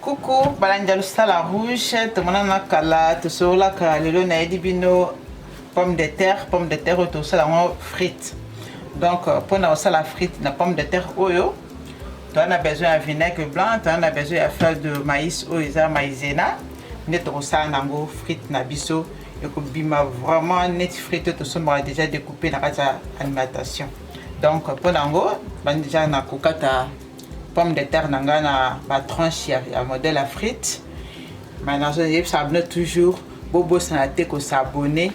Coucou, balandialo sala rouge, tout le monde a kala, tout sur la kalelo na edibino pomme de terre tout ça la frites. Donc pour na la frite na pomme de terre oyo, tu as besoin de vinaigre blanc, tu as besoin de fleur de maïs ou isa maïzena, net tout ça nango frites na biso et que bima vraiment net frites tout ça m'a déjà découpé na kata alimentation. Donc pour nango, ban déjà na kokata pomme de terre nanga na ba tranche ya modèle à frites. Maintenant je s'abonne toujours bobo sanate ko s'abonner,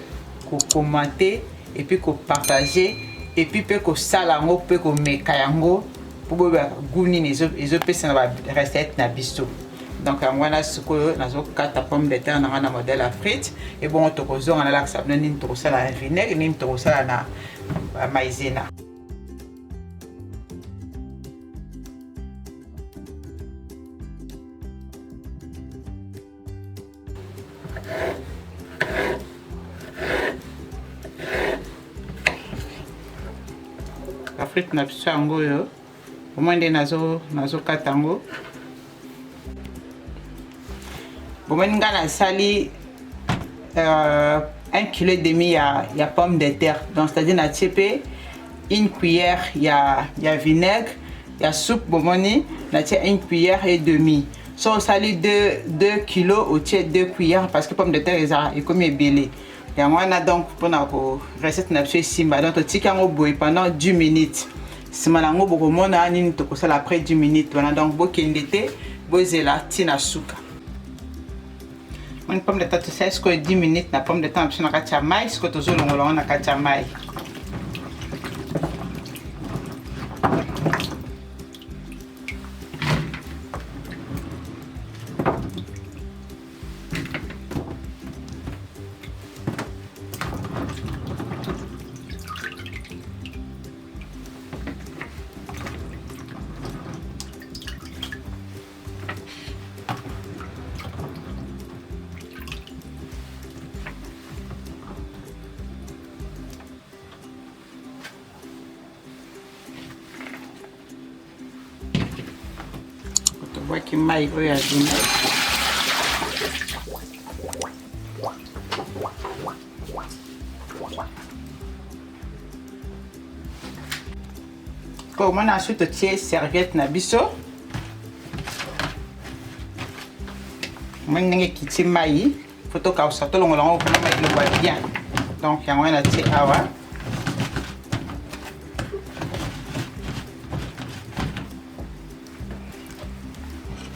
ko commenter et puis ko partager et puis peut ko salango peut ko mekayango pour bobo guni les autres personnes va recette na biso. Donc ngwana siko nazo kata pomme de terre nanga na modèle à frites et bon to ko zo ngana la s'abonner ni to sala na vinaigre ni to sala na maïzena. La frite na biso yango yo bomende nazo katango bomende ngana sali 1,5 kg ya pomme de terre, donc c'est-à-dire na tiepe une cuillère ya vinaigre ya soupe bomoni na tie 1,5 cuillère so sali 2 kg au tie 2 cuillères parce que pomme de terre est comme belé. Et on a donc pour la recette na biso simba donc tu tiens au boy pendant 10 minutes. Si malango boko mona ni to ko sala après 10 minutes. On a donc bokendete bozela tina suka. Une pomme de terre tu sais que 10 minutes na pomme de terre na katia mai ce que to zo longolo na katia mai. Waki mai oya dina ko mana ensuite tie serviette na biso mwenenge kiti mai photo ka usato longo ko mai le va bien donc yango na tie awa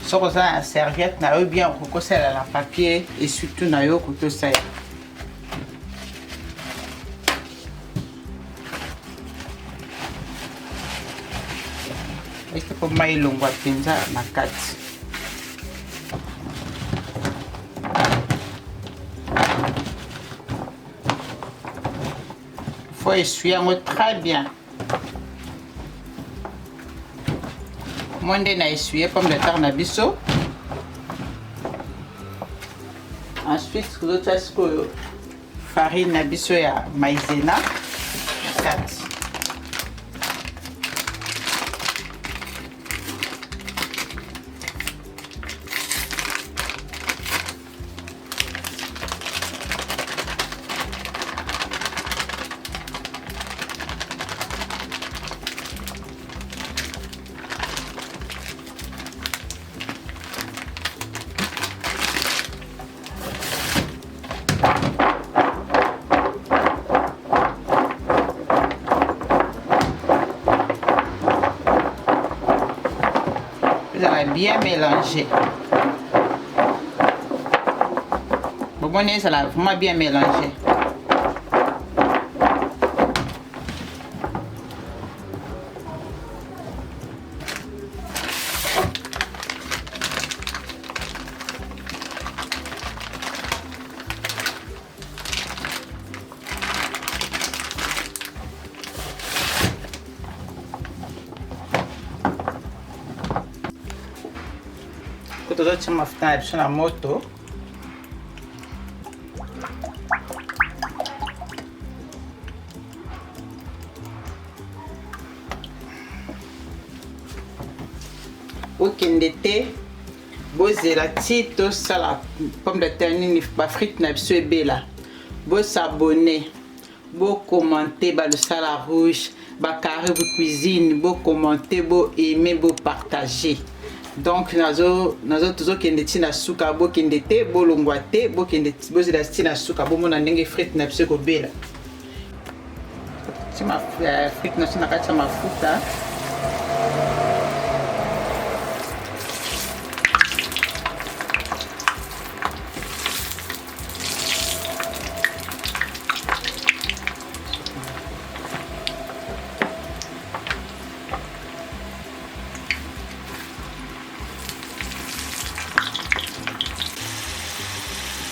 so ko sa serviette na yo bien ko sala la papier et surtout na yo ko to sa este ko mai longwa pinza na kati faut essuyer très bien. Monde na essuyer pomme de terre na biso. Ensuite, vous avez farine na biso ya maïzena. 4. Vous allez bien mélanger. Vous voyez, ça va vraiment bien mélanger. Tozotia mafuta na biso na moto. Okende te bozela ti tosala pomme de terre nini bafrite na biso ebela bosabone bokommente balusala rouge bacarré cuisine bokommente boaime bopartage. Donc tozokende ti na suka bokende te bolongwa te bokende bozela ti na suka bomona ndenge frite na biso ekobela ti frite na biso na kati ya mafuta.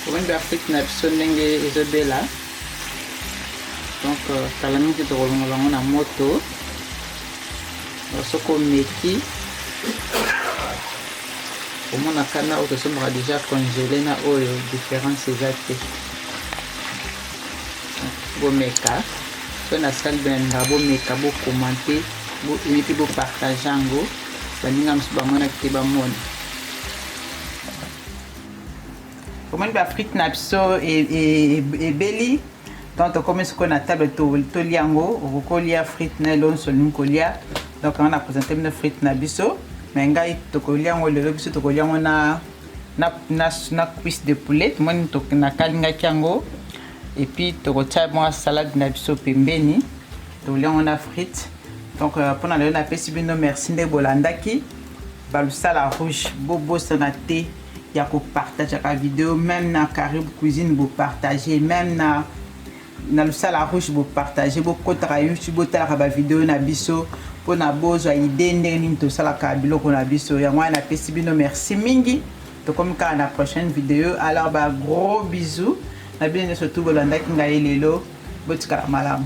Comment faire frite na biso ndenge ezobela. Donc kala mingi tokolonga bango na moto soko meki omona kana oyo tosombaka déjà congélé na oyo différence eza te bomeka so na sali benda bomeka bokomante boaime mpe bopartage yango baninga mosusu bamona te bamona. Comment ba frite na biso ebeli. Donc tokomi sikoyo na table tolia yango okokolia frite na elonso olingi kolia. Donc on a présenté bino frite na biso mais ngai tokolia yango lelo biso tokolia yango na cuisse de poulet tomoni nakalingaki yango et puis tokotia mwa salade na biso pembeni tokolia yango na frite. Donc mpona lelo napesi bino merci nde bolandaki balusala rouge bobosana te ya kopartage ka vidéo même na Carib Cuisine bo partager même na lusala rouge bo partager bo kotaka YouTube botalaka ba vidéo na biso pona bozwa idée ndenge nini tosalaka biloko na biso yango wana pesi bino merci mingi tokomi kaka na prochaine vidéo. Alors ba gros bisous na bino surtout bolandaki ngai lelo botikala malamu.